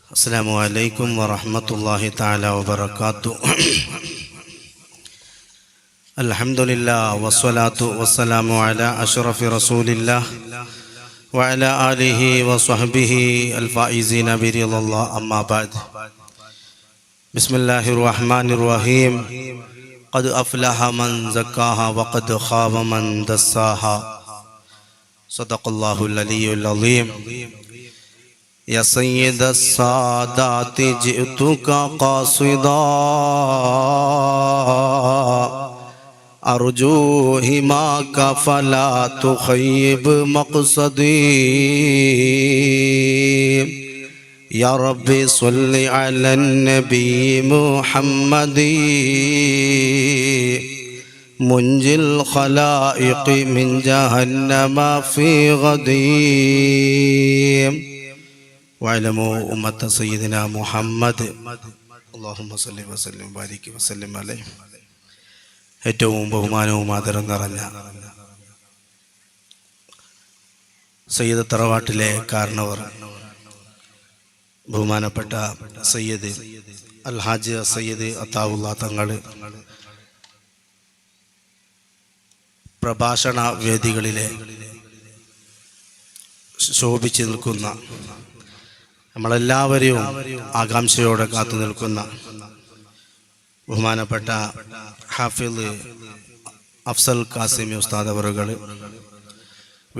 السلام عليكم ورحمة الله تعالى وبركاته. الحمد لله والصلاة والسلام على أشرف رسول الله وعلى آله وصحبه الفائزين برضا الله. أما بعد. بسم الله الرحمن الرحيم. قد أفلح من زكاها وقد خاب من دساها. صدق الله العلي العظيم. يا سيد السادات جئتك قاصدا أرجو هماك فلا تخيب مقصدي يا ربي صل على النبي محمد منجي الخلائق من جهنم في غديم وعلموا أمة سيدنا محمد اللهم صل وسلم وبارك وسلم عليه. ഏറ്റവും ബഹുമാനവും ആദരവും നിറഞ്ഞ സയ്യിദ് തറവാട്ടിലെ കാരണവർ ബഹുമാനപ്പെട്ട സയ്യിദ് അൽഹാജ് സയ്യിദ് അത്താവുള്ള തങ്ങൾ, പ്രഭാഷണ വേദികളിലെ ശോഭിച്ചു നിൽക്കുന്ന, നമ്മളെല്ലാവരെയും ആകാംക്ഷയോടെ കാത്തു നിൽക്കുന്ന ബഹുമാനപ്പെട്ട ഹാഫിദ് അഫ്സൽ കാസിമി ഉസ്താദ് അവറുകൾ,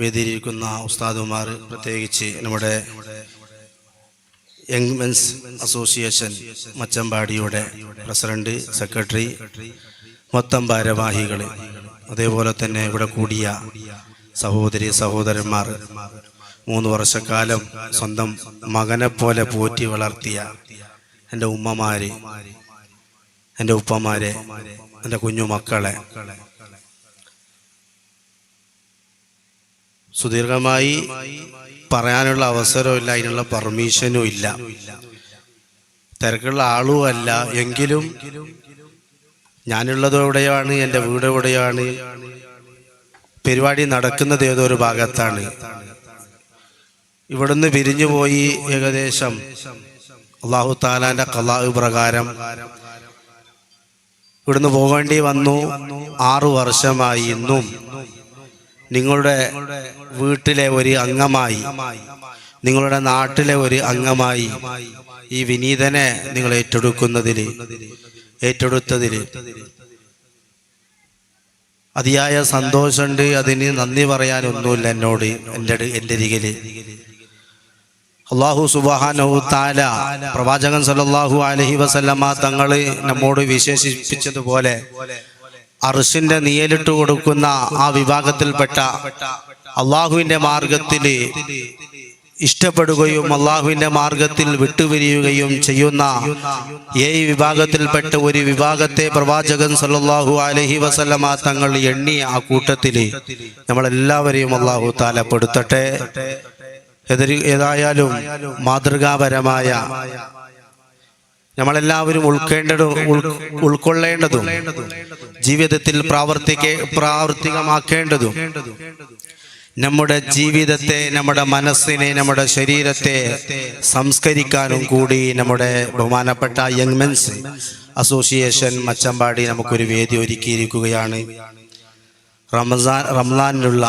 വേദിയിരിക്കുന്ന ഉസ്താദുമാർ, പ്രത്യേകിച്ച് നമ്മുടെ യങ് മെൻസ് അസോസിയേഷൻ മച്ചമ്പാടിയുടെ പ്രസിഡന്റ്, സെക്രട്ടറി, മൊത്തം ഭാരവാഹികൾ, അതേപോലെ തന്നെ ഇവിടെ കൂടിയ സഹോദരി സഹോദരന്മാർ, 3 വർഷക്കാലം സ്വന്തം മകനെ പോലെ പോറ്റി വളർത്തിയ എൻ്റെ ഉമ്മമാര്, എൻ്റെ ഉപ്പമാരെ, എൻ്റെ കുഞ്ഞുമക്കളെ, സുദീർഘമായി പറയാനുള്ള അവസരവും ഇല്ല, അതിനുള്ള പെർമിഷനും ഇല്ല, തിരക്കുള്ള ആളും അല്ല. എങ്കിലും ഞാനുള്ളത് എവിടെയാണ്, എൻ്റെ വീട് എവിടെയാണ്, പരിപാടി നടക്കുന്നത് ഏതൊരു ഭാഗത്താണ്. ഇവിടുന്ന് പിരിഞ്ഞു പോയി ഏകദേശം അല്ലാഹു തആലാന്റെ ഖളാ പ്രകാരം ഇവിടുന്ന് പോകേണ്ടി വന്നു. 6 വർഷമായി. ഇന്നും നിങ്ങളുടെ വീട്ടിലെ ഒരു അംഗമായി, നിങ്ങളുടെ നാട്ടിലെ ഒരു അംഗമായി ഈ വിനീതനെ നിങ്ങൾ ഏറ്റെടുത്തതിൽ അതിയായ സന്തോഷമുണ്ട്. അതിന് നന്ദി പറയാനൊന്നുമില്ല എന്നോട്, എൻ്റെ അരികില്. അല്ലാഹു സുബ്ഹാനഹു തആല പ്രവാചകൻ സല്ലല്ലാഹു അലൈഹി വസല്ലമ തങ്ങൾ നമ്മോട് വിശേഷിപ്പിച്ചതുപോലെ അർശിന്റെ നിഴലിട്ട് കൊടുക്കുന്ന ആ വിഭാഗത്തിൽപ്പെട്ട അള്ളാഹുവിന്റെ മാർഗത്തിൽ ഇഷ്ടപ്പെടുകയും അള്ളാഹുവിന്റെ മാർഗത്തിൽ വിട്ടുപിരിയുകയും ചെയ്യുന്ന ഈ വിഭാഗത്തിൽപ്പെട്ട ഒരു വിഭാഗത്തെ പ്രവാചകൻ സല്ലല്ലാഹു അലൈഹി വസല്ലമ തങ്ങൾ എണ്ണിയ ആ കൂട്ടത്തിൽ നമ്മളെല്ലാവരെയും അള്ളാഹു തആല പെടുത്തട്ടെ. ഏതായാലും മാതൃകാപരമായ, നമ്മളെല്ലാവരും ഉൾക്കൊള്ളേണ്ടതും ജീവിതത്തിൽ പ്രാവർത്തികമാക്കേണ്ടതും നമ്മുടെ ജീവിതത്തെ, നമ്മുടെ മനസ്സിനെ, നമ്മുടെ ശരീരത്തെ സംസ്കരിക്കാനും കൂടി നമ്മുടെ ബഹുമാനപ്പെട്ട യങ് മെൻസ് അസോസിയേഷൻ മച്ചമ്പാടി നമുക്കൊരു വേദി ഒരുക്കിയിരിക്കുകയാണ്. റംസാനിലുള്ള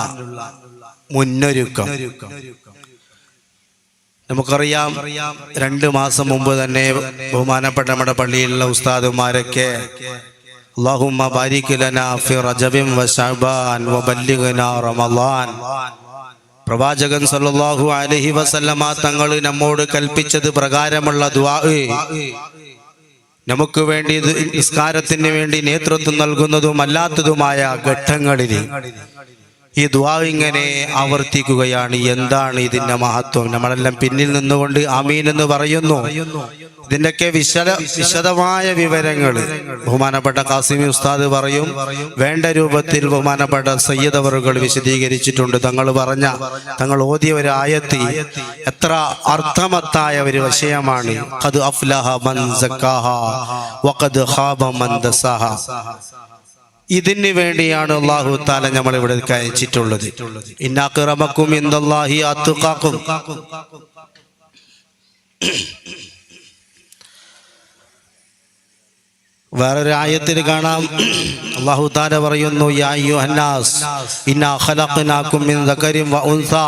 മുന്നൊരുക്കം നമുക്കറിയാം. 2 മാസം മുമ്പ് തന്നെ ബഹുമാനപ്പെട്ട നമ്മുടെ പള്ളിയിലുള്ള ഉസ്താദുമാരൊക്കെ അല്ലാഹുമ്മ ബാരിക് ലനാ ഫി റജബിൻ വ ശഅബാൻ വ ബല്ലിഗ്നാ റമളാൻ, പ്രവാചകൻ സല്ലല്ലാഹു അലൈഹി വസല്ലമ തങ്ങൾ നമ്മോട് കൽപ്പിച്ചത് പ്രകാരമുള്ള ദുആ, നമുക്ക് വേണ്ടി നിസ്കാരത്തിന് വേണ്ടി നേതൃത്വം നൽകുന്നതും അല്ലാത്തതുമായ ഘട്ടങ്ങളിൽ ഈ ദുആ ഇങ്ങനെ ആവർത്തിക്കുകയാണ്. എന്താണ് ഇതിന്റെ മഹത്വം? നമ്മളെല്ലാം പിന്നിൽ നിന്നുകൊണ്ട് ആമീൻ എന്ന് പറയുന്നു. ഇതിന്റെയൊക്കെ വിശദമായ വിവരങ്ങൾ ബഹുമാനപ്പെട്ട കാസിമി ഉസ്താദ് പറയും. വേണ്ട രൂപത്തിൽ ബഹുമാനപ്പെട്ട സയ്യിദ് അവറുകൾ വിശദീകരിച്ചിട്ടുണ്ട്. തങ്ങൾ ഓതിയ ഒരു ആയത്ത് എത്ര അർത്ഥവത്തായ ഒരു വിഷയമാണ്. ഖദ് അഫ്ലഹ മൻ സക്കാഹാ വഖദ് ഖാബ മൻ ദസാഹാ. ഇതിന് വേണ്ടിയാണ് അല്ലാഹു തആല നമ്മൾ ഇവിടെ അയച്ചിട്ടുള്ളത്. ഇന്ന അക്റമക്കും ഇൻദല്ലാഹി അത്ഖാക്കും. വേറൊരു ആയത്തിൽ കാണാം അല്ലാഹു തആല പറയുന്നു യാ അയ്യുഹന്നാസ് ഇന്നാ ഖലഖനാകും മിൻ ദക്കരിൻ വ ഉൻസാ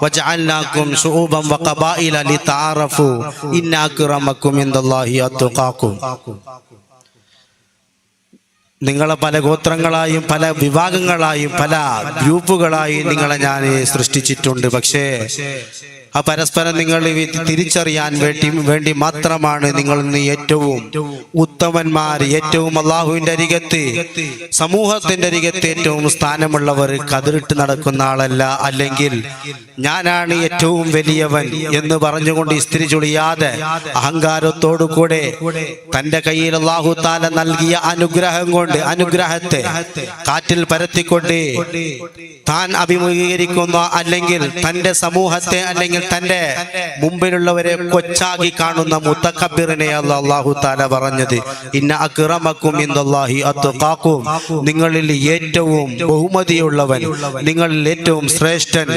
വജഅൽനാകും ശുഊബൻ വ ഖബായില ലിതഅറഫു ഇന്ന അക്റമകും ഇൻദല്ലാഹി അത്ഖാകും. നിങ്ങളെ പല ഗോത്രങ്ങളായും പല വിഭാഗങ്ങളായും പല ഗ്രൂപ്പുകളായും നിങ്ങളെ ഞാൻ സൃഷ്ടിച്ചിട്ടുണ്ട്. പക്ഷേ ആ പരസ്പരം നിങ്ങൾ തിരിച്ചറിയാൻ വേണ്ടി മാത്രമാണ് നിങ്ങൾ ഇന്ന് ഏറ്റവും ഉത്തമന്മാർ, ഏറ്റവും അള്ളാഹുവിന്റെ അരികത്ത്, സമൂഹത്തിന്റെ അരികത്ത് ഏറ്റവും സ്ഥാനമുള്ളവർ കതിറിട്ട് നടക്കുന്ന ആളല്ല. അല്ലെങ്കിൽ ഞാനാണ് ഏറ്റവും വലിയവൻ എന്ന് പറഞ്ഞുകൊണ്ട് ഇസ്തിരി ചുളിയാതെ അഹങ്കാരത്തോടു കൂടെ തന്റെ കയ്യിൽ അല്ലാഹു തആല നൽകിയ അനുഗ്രഹം കൊണ്ട് അനുഗ്രഹത്തെ കാറ്റിൽ പരത്തിക്കൊണ്ട് താൻ അഭിമുഖീകരിക്കുന്ന അല്ലെങ്കിൽ തന്റെ സമൂഹത്തെ അല്ലെങ്കിൽ തന്റെ മുമ്പിലുള്ളവരെ കൊച്ചാക്കി കാണുന്ന മുതകബ്ബിറിനെ അല്ലാഹു തആല പറഞ്ഞത് ഇന്ന അക്റമകും ഇൻദല്ലാഹി അത്ഖാകും. നിങ്ങളിൽ ഏറ്റവും ബഹുമതിയുള്ളവൻ, നിങ്ങളിൽ ഏറ്റവും ശ്രേഷ്ഠൻ,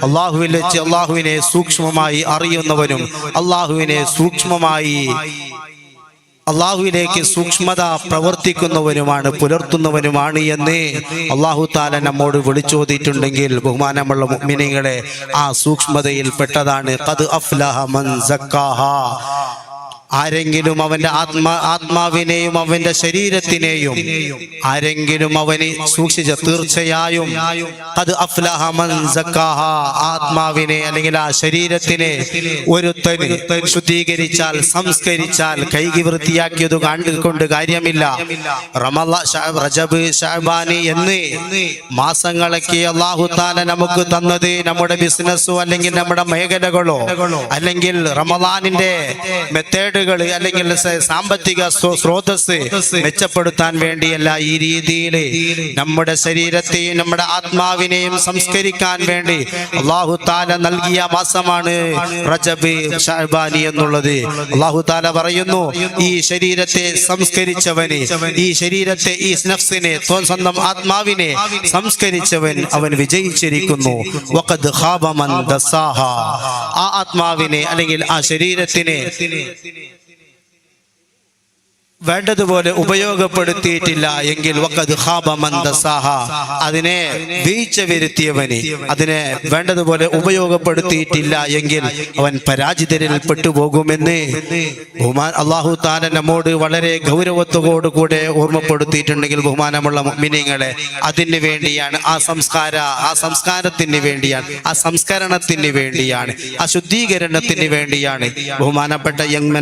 അല്ലാഹുവിൽ വെച്ച് അല്ലാഹുവിനെ സൂക്ഷ്മമായി അറിയുന്നവനും അള്ളാഹുവിലേക്ക് സൂക്ഷ്മത പ്രവർത്തിക്കുന്നവനുമാണ്, പുലർത്തുന്നവനുമാണ് എന്ന് അല്ലാഹു തആല നമ്മോട് വിളിച്ചോതിയിട്ടുണ്ടെങ്കിൽ ബഹുമാനമുള്ള മുഅ്മിനീങ്ങളെ ആ സൂക്ഷ്മതയിൽ പെട്ടതാണ് ഖദ് അഫ്ലഹ മൻ സക്കാഹാ. ആരെങ്കിലും അവന്റെ ആത്മാവിനെയും അവന്റെ ശരീരത്തിനെയും ആരെങ്കിലും അവന് സൂക്ഷിച്ച തീർച്ചയായും ഖദ് അഫ്ലഹ മൻ സക്കാഹാ, ആത്മാവിനെ അല്ലെങ്കിൽ ആ ശരീരത്തിനെ ഒരുത്തന് ശുദ്ധീകരിച്ചാൽ, സംസ്കരിച്ചാൽ, കൈകി വൃത്തിയാക്കിയത് കണ്ടുകൊണ്ട് കാര്യമില്ല. റജബ്, ശഅബാൻ എന്ന് മാസങ്ങളൊക്കെ അല്ലാഹു തആല നമുക്ക് തന്നത് നമ്മുടെ ബിസിനസ്സോ അല്ലെങ്കിൽ നമ്മുടെ മേഖലകളോ അല്ലെങ്കിൽ റമളാനിന്റെ മെത്തേഡ് അല്ലെങ്കിൽ സാമ്പത്തിക സ്രോതസ് മെച്ചപ്പെടുത്താൻ വേണ്ടിയല്ല. ഈ രീതിയിൽ നമ്മുടെ ശരീരത്തെയും നമ്മുടെ ആത്മാവിനെയും സംസ്കരിക്കാൻ വേണ്ടി അല്ലാഹു തആല നൽകിയ മാസമാണ് റജബ്, ശഅബാൻ എന്നുള്ളത്. അല്ലാഹു തആല പറയുന്നു ഈ ശരീരത്തെ സംസ്കരിച്ചവന്, ഈ ശരീരത്തെ, ഈ നഫ്സിനെ, സ്വന്തം ആത്മാവിനെ സംസ്കരിച്ചവൻ അവൻ വിജയിച്ചിരിക്കുന്നു. വഖദ് ഖാബ മൻ ദസാഹാ, ആ ആത്മാവിനെ അല്ലെങ്കിൽ ആ ശരീരത്തിനെ വേണ്ടതുപോലെ ഉപയോഗപ്പെടുത്തിയിട്ടില്ല എങ്കിൽ വഖദ് ഖാബ മൻ ദസാഹാ, അതിനെ വീഴ്ച വരുത്തിയവന്, അതിനെ വേണ്ടതുപോലെ ഉപയോഗപ്പെടുത്തിയിട്ടില്ല എങ്കിൽ അവൻ പരാജിതരിൽ പെട്ടുപോകുമെന്ന് അല്ലാഹു തആല നമ്മോട് വളരെ ഗൗരവത്തോടുകൂടെ ഓർമ്മപ്പെടുത്തിയിട്ടുണ്ടെങ്കിൽ ബഹുമാനമുള്ള മുഅ്മിനീങ്ങളെ, അതിന് വേണ്ടിയാണ് ആ സംസ്കാരത്തിന് വേണ്ടിയാണ്, ആ സംസ്കരണത്തിന് വേണ്ടിയാണ്, ആ ശുദ്ധീകരണത്തിന് വേണ്ടിയാണ് ബഹുമാനപ്പെട്ട young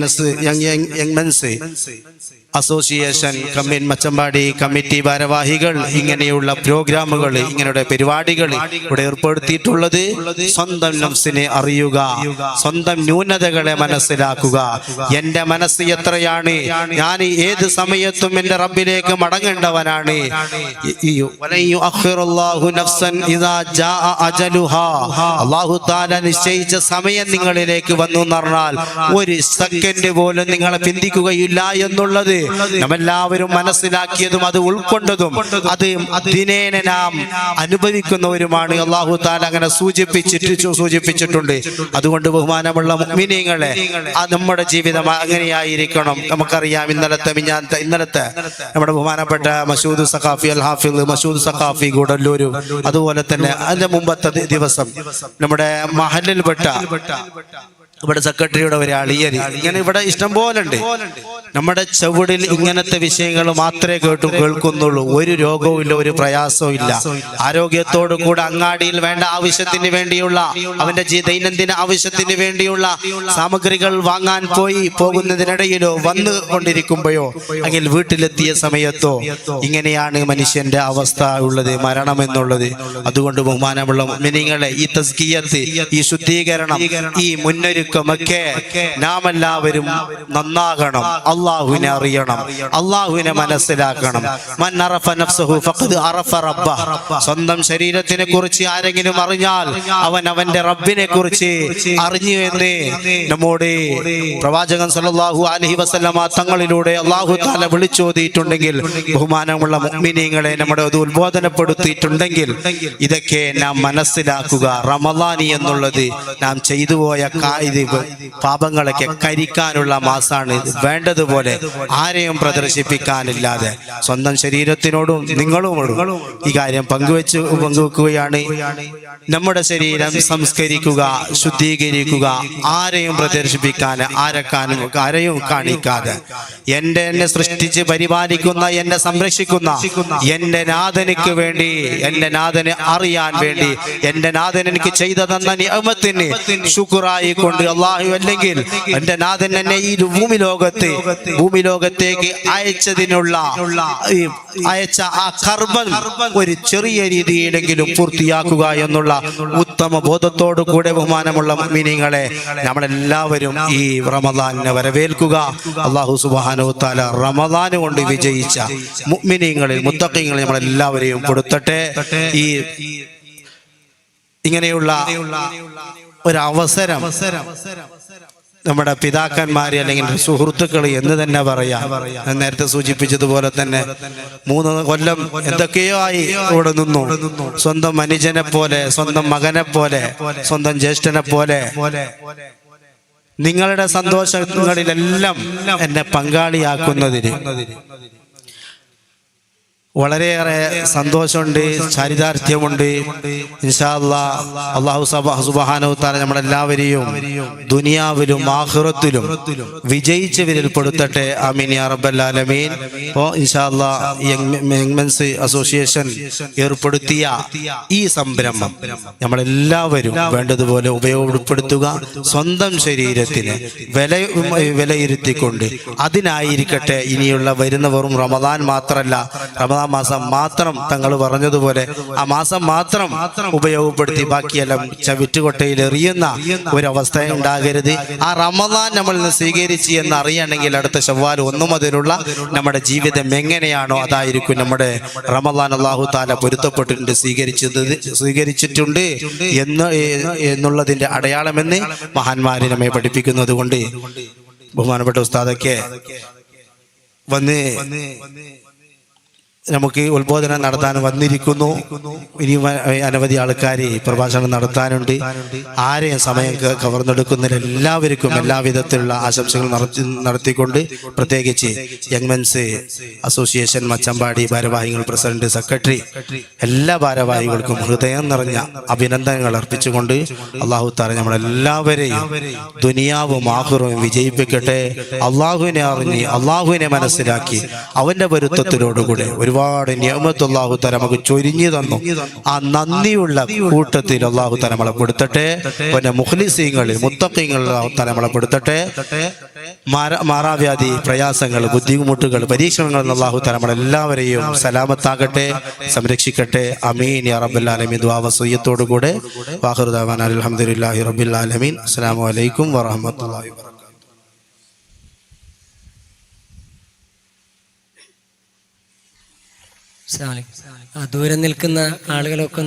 mens association Machampady committee ഭാരവാഹികൾ ഇങ്ങനെയുള്ള പ്രോഗ്രാമുകൾ, ഇങ്ങനെയുള്ള പരിപാടികൾ ഇവിടെ ഏർപ്പെടുത്തിയിട്ടുള്ളത്. സ്വന്തം നഫ്സിനെ അറിയുക, സ്വന്തം ന്യൂനതകളെ മനസ്സിലാക്കുക. എന്റെ മനസ്സ് എത്രയാണ്, ഞാൻ ഏത് സമയത്തും എന്റെ റബ്ബിലേക്ക് മടങ്ങേണ്ടവനാണ്. അല്ലാഹു തആല നിശ്ചയിച്ച സമയം നിങ്ങളിലേക്ക് വന്നു എന്ന് പറഞ്ഞാൽ ഒരു സെക്കൻഡ് പോലും നിങ്ങളെ പിന്തിക്കുകയില്ല എന്നുള്ളത് നാമെല്ലാവരും മനസ്സിലാക്കിയതും അത് ഉൾക്കൊണ്ടതും ദിനേന നാം അനുഭവിക്കുന്നവരുമാണ്. അല്ലാഹു തആല അങ്ങനെ സൂചിപ്പിച്ചിട്ടുണ്ട്. അതുകൊണ്ട് ബഹുമാനമുള്ള മുഅ്മിനീങ്ങളെ, നമ്മുടെ ജീവിതം അങ്ങനെയായിരിക്കണം. നമുക്കറിയാം ഇന്നലത്തെ നമ്മുടെ ബഹുമാനപ്പെട്ട മസൂദ് സഖാഫി അൽ ഹാഫിദ് മസൂദ് സഖാഫി ഗൂഡല്ലൂർ, അതുപോലെ തന്നെ അതിന്റെ മുമ്പത്തെ ദിവസം നമ്മുടെ മഹല്ലിൽപ്പെട്ട ഇവിടെ സെക്രട്ടറിയുടെ ഒരു അളിയര്, ഇങ്ങനെ ഇവിടെ ഇഷ്ടം പോലെ ഉണ്ട്. നമ്മുടെ ചുവടിൽ ഇങ്ങനത്തെ വിഷയങ്ങൾ മാത്രമേ കേൾക്കുന്നുള്ളൂ. ഒരു രോഗവും ഇല്ല, ഒരു പ്രയാസവും ഇല്ല. ആരോഗ്യത്തോടു കൂടെ അങ്ങാടിയിൽ വേണ്ട ആവശ്യത്തിന് വേണ്ടിയുള്ള അവന്റെ ദൈനംദിന ആവശ്യത്തിന് വേണ്ടിയുള്ള സാമഗ്രികൾ വാങ്ങാൻ പോകുന്നതിനിടയിലോ വന്നു കൊണ്ടിരിക്കുമ്പോഴോ അല്ലെങ്കിൽ വീട്ടിലെത്തിയ സമയത്തോ ഇങ്ങനെയാണ് മനുഷ്യന്റെ അവസ്ഥ ഉള്ളത്, മരണം എന്നുള്ളത്. അതുകൊണ്ട് ബഹുമാനമുള്ള മുഅ്മിനീങ്ങളെ, ഈ തസ്കിയത്ത്, ഈ ശുദ്ധീകരണം, ഈ മുന്നൊരുക്കമൊക്കെ നാം എല്ലാവരും നന്നാകണം. അള്ളാഹുവിനെ അറിയണം, അള്ളാഹുവിനെ മനസ്സിലാക്കണം. മൻ അറഫ നഫ്സഹു ഫഖദ് അറഫ റബ്ബഹ. സ്വന്തം ശരീരത്തിനെ കുറിച്ച് ആരെങ്കിലും അറിഞ്ഞാൽ അവൻ അവന്റെ റബ്ബിനെ കുറിച്ച് അറിഞ്ഞു എന്ന് നമ്മോട് പ്രവാചകൻ സല്ലല്ലാഹു അലൈഹി വസല്ലമ തങ്ങളിലൂടെ അല്ലാഹു തആല വിളിച്ചോതിയിട്ടുണ്ടെങ്കിൽ ബഹുമാനമുള്ള മുഅ്മിനീങ്ങളെ, നമ്മുടെ അത് ഉത്ബോധനപ്പെടുത്തിയിട്ടുണ്ടെങ്കിൽ ഇതൊക്കെ നാം മനസ്സിലാക്കുക. റമളാനി എന്നുള്ളത് നാം ചെയ്തു പോയ പാപങ്ങളൊക്കെ കരിക്കാനുള്ള മാസമാണ് ഇത്. വേണ്ടതുപോലെ ആരെയും പ്രദർശിപ്പിക്കാനില്ലാതെ സ്വന്തം ശരീരത്തിനോടും നിങ്ങളോടും ഈ കാര്യം പങ്കുവെക്കുകയാണ്. നമ്മുടെ ശരീരം സംസ്കരിക്കുക, ശുദ്ധീകരിക്കുക, ആരെയും പ്രദർശിപ്പിക്കാൻ ആരെയും കാണിക്കാതെ എന്നെ സൃഷ്ടിച്ച് പരിപാലിക്കുന്ന, എന്നെ സംരക്ഷിക്കുന്ന എന്റെ നാഥനിക്ക് വേണ്ടി, എന്റെ നാഥനെ അറിയാൻ വേണ്ടി, എന്റെ നാഥൻ എനിക്ക് ചെയ്തു തന്ന നിഅമത്തിന് ശുക്റായി കൊണ്ട് അല്ലാഹു, അല്ലെങ്കിൽ എന്റെ നാഥൻ എന്നെ ഈ ഭൂമിലോകത്തേക്ക് അയച്ച ആ കർമ്മം ഒരു ചെറിയ രീതിയിലെങ്കിലും പൂർത്തിയാക്കുക എന്നുള്ള ഉത്തമ ബോധത്തോടു കൂടെ ബഹുമാനമുള്ള മുഅ്മിനീങ്ങളെ നമ്മളെല്ലാവരും ഈ റമദാനിനെ വരവേൽക്കുക. അല്ലാഹു സുബ്ഹാനഹു തആല റമദാൻ കൊണ്ട് വിജയിച്ച മുഅ്മിനീങ്ങളിൽ മുത്തഖീങ്ങളിൽ നമ്മളെല്ലാവരെയും പെടുത്തട്ടെ. ഈ ഇങ്ങനെയുള്ള ഒരവസരം നമ്മുടെ പിതാക്കന്മാര് അല്ലെങ്കിൽ സുഹൃത്തുക്കൾ എന്ന് തന്നെ പറയാം. നേരത്തെ സൂചിപ്പിച്ചതുപോലെ തന്നെ 3 കൊല്ലം എന്തൊക്കെയോ ആയി ഇവിടെ നിന്നു. സ്വന്തം അനുജനെ പോലെ, സ്വന്തം മകനെ പോലെ, സ്വന്തം ജ്യേഷ്ഠനെ പോലെ നിങ്ങളുടെ സന്തോഷങ്ങളിലെല്ലാം എന്നെ പങ്കാളിയാക്കുന്നതിന് വളരെയേറെ സന്തോഷമുണ്ട്, ചാരിതാർത്ഥ്യമുണ്ട്. ഇൻഷാ അല്ലാഹ് അല്ലാഹു സുബ്ഹാനഹു തആല നമ്മളെല്ലാവരെയും ദുനിയാവിലും ആഖിറത്തിലും വിജയിച്ചവരിൽ പെടുത്തട്ടെ. ആമീൻ യാ റബ്ബൽ ആലമീൻ. ഇൻഷാ അല്ലാഹ് യങ് മെൻസ് അസോസിയേഷൻ ഏർപ്പെടുത്തിയ ഈ സംരംഭം നമ്മളെല്ലാവരും വേണ്ടതുപോലെ ഉപയോഗപ്പെടുത്തുക. സ്വന്തം ശരീരത്തിന് വിലയിരുത്തിക്കൊണ്ട് അതിനായിരിക്കട്ടെ ഇനിയുള്ള വരുന്നവരും റമദാൻ മാത്രമല്ല, റമദാൻ മാസം മാത്രം തങ്ങൾ പറഞ്ഞതുപോലെ ആ മാസം മാത്രം ഉപയോഗപ്പെടുത്തി ബാക്കിയെല്ലാം ചവിറ്റുകൊട്ടയിൽ എറിയുന്ന ഒരവസ്ഥ ഉണ്ടാകരുത്. ആ റമദാൻ നമ്മൾ സ്വീകരിച്ച് എന്ന് അറിയണമെങ്കിൽ അടുത്ത ശവ്വാൽ 1 മുതലുള്ള നമ്മുടെ ജീവിതം എങ്ങനെയാണോ അതായിരിക്കും നമ്മുടെ റമദാൻ. അല്ലാഹു തആല പൊരുത്തപ്പെട്ടിട്ടുണ്ട്, സ്വീകരിച്ചിട്ടുണ്ട് എന്നുള്ളതിന്റെ അടയാളമെന്ന് മഹാന്മാര് നമ്മെ പഠിപ്പിക്കുന്നത് കൊണ്ട് ബഹുമാനപ്പെട്ട ഉസ്താദൊക്കെ വന്ന് നമുക്ക് ഉത്ബോധനം നടത്താൻ വന്നിരിക്കുന്നു. ഇനി അനവധി ആൾക്കാർ പ്രഭാഷണം നടത്താനുണ്ട്. ആരെയും സമയം കവർന്നെടുക്കുന്നതിന് എല്ലാവർക്കും എല്ലാവിധത്തിലുള്ള ആശംസകൾ നടത്തിക്കൊണ്ട് പ്രത്യേകിച്ച് യങ് മെൻസ് അസോസിയേഷൻ മച്ചമ്പാടി ഭാരവാഹികൾ, പ്രസിഡന്റ്, സെക്രട്ടറി, എല്ലാ ഭാരവാഹികൾക്കും ഹൃദയം നിറഞ്ഞ അഭിനന്ദനങ്ങൾ അർപ്പിച്ചുകൊണ്ട് അല്ലാഹു തആല നമ്മളെല്ലാവരെയും ദുനിയാവും ആഖിറവും വിജയിപ്പിക്കട്ടെ. അള്ളാഹുവിനെ അറിഞ്ഞ് അള്ളാഹുവിനെ മനസ്സിലാക്കി അവന്റെ പൊരുത്തത്തിലോടുകൂടെ ഒരുപാട് നിഅമത്ത് അല്ലാഹു തആല നമുക്ക് ചൊരിഞ്ഞു തന്നു. ആ നന്ദിയുള്ള കൂട്ടത്തിൽ അല്ലാഹു തആല നമ്മളെ പെടുത്തട്ടെ. പിന്നെ മുഖ്ലിസീങ്ങളിൽ മുത്തഖീങ്ങളിൽ അല്ലാഹു തആല നമ്മളെ പെടുത്തട്ടെ. മാറാവ്യാധി, പ്രയാസങ്ങൾ, ബുദ്ധിമുട്ടുകൾ, പരീക്ഷണങ്ങളിൽ നിന്ന് അല്ലാഹു തആല നമ്മളെല്ലാവരെയും സലാമത്താകട്ടെ, സംരക്ഷിക്കട്ടെ. ആമീൻ യാ റബ്ബൽ ആലമീൻ. ദുആ വസിയത്തോടു കൂടെ വാഖിറു ദഅവാനാ അൽഹംദുലില്ലാഹി റബ്ബിൽ ആലമീൻ. അസ്സലാമു അലൈക്കും വറഹ്മത്തുള്ളാഹി വബറകാതുഹു. ദൂരെ നിൽക്കുന്ന ആളുകളൊക്കെ